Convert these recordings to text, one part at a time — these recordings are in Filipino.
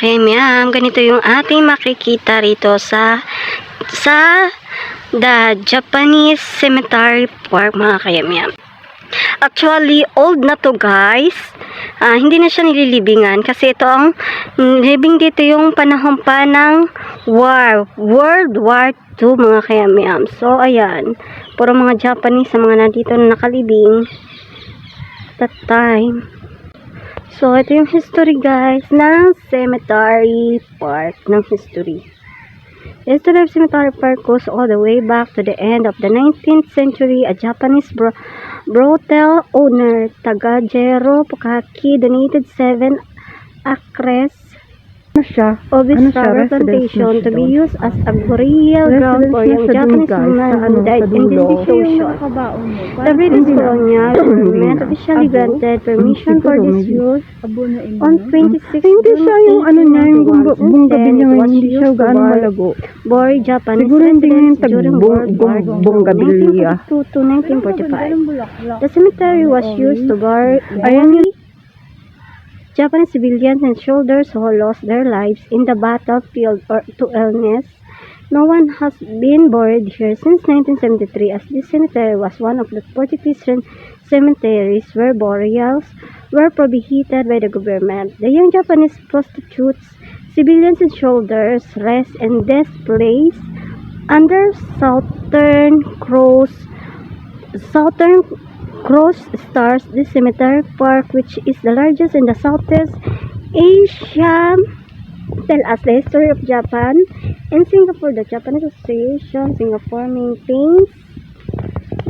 kayamyam, ganito yung ating makikita rito sa the Japanese Cemetery Park, mga kayamyam. Actually, old na to, guys. Hindi na siya nililibingan kasi ito ang living dito yung panahon pa ng World War II, mga kayamyam. So, ayan. Puro mga Japanese sa mga nandito na nakalibing that time. So, ito yung history, guys, ng Cemetery Park, ng history. The history of Cemetery Park goes all the way back to the end of the 19th century. A Japanese brothel owner, Tagajero Pukaki, donated 7 acres of his flower plantation to be used as a burial ground for young Japanese women who died in this situation. The British colonial government officially granted permission for this use on 26 Hindi siya yung ano niya, yung bunggabilya ngayon, hindi siya gaano malago. Bury Japanese Siguro hindi yung residents during World War II, bunggabilya. 1942 to 1945. The cemetery was used to bury Japanese civilians and soldiers who lost their lives in the battlefield or to illness. No one has been buried here since 1973, as this cemetery was one of the 43 cemeteries where burials were prohibited by the government. The young Japanese prostitutes, civilians and soldiers rest in this place under Southern Cross stars. This cemetery park, which is the largest in the Southeast Asia, tell us the history of Japan. In Singapore, the Japanese Association Singapore maintains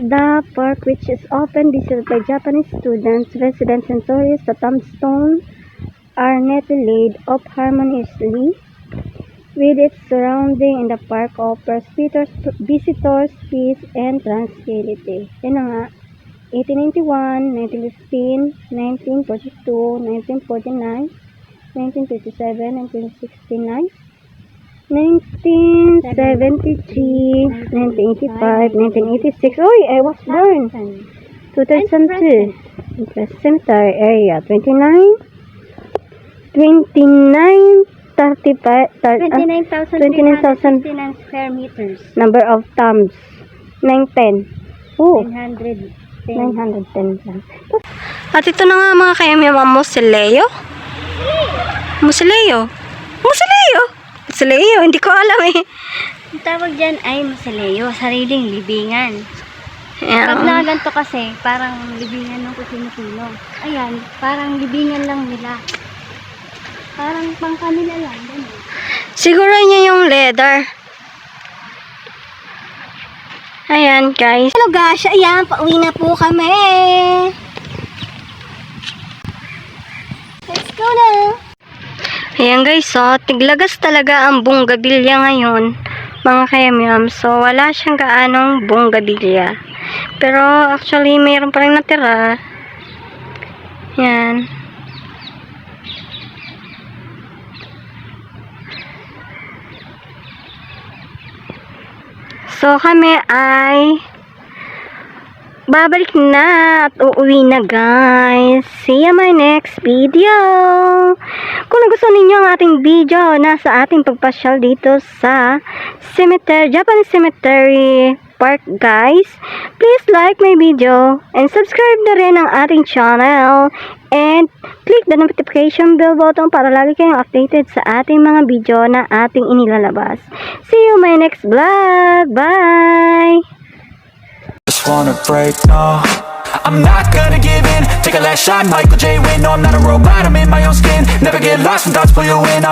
the park, which is often visited by Japanese students, residents, and tourists. The tombstones are neatly laid up harmoniously with its surrounding, in the park offers visitors peace and tranquility. Yan na nga. 1891, 1915, 1942, 1949, 1957, 1969, 1973, 1985, 1986. Oh, I was born. 2002. Cemetery area 29, 29,359 square meters. Number of tombs 910. Oh, 910. 910 lang. At ito na nga, mga kayamyam, ang Mausoleo. Hindi ko alam eh. Ang tawag dyan ay mausoleo, sariling libingan. Ayan. Pag nakaganto kasi, parang libingan ng kusino-sino. Ayan, parang libingan lang nila. Parang pang kanila lang. Ganun. Siguro niya yung leather. Ayan, guys. Hello, guys. Ayan, pauwi na po kami. Let's go na. Ayan, guys. So, tiglagas talaga ang bunggabilya ngayon, mga kayamyam. So, wala siyang gaanong bunggabilya. Pero, actually, mayroon pa rin natira. Ayan. So, kami ay babalik na at uuwi na, guys. See you my next video. Kung nagustuhan ninyo ang ating video na sa ating pagpasyal dito sa Japanese Cemetery Park, guys, please like my video and subscribe na rin ang ating channel and click the notification bell button para lagi kayong updated sa ating mga video na ating inilalabas. See you my next vlog. Bye! Just wanna break, no, I'm not gonna give in. Take a last shot, Michael J. Win. No, I'm not a robot, I'm in my own skin. Never get lost when thoughts pull you in.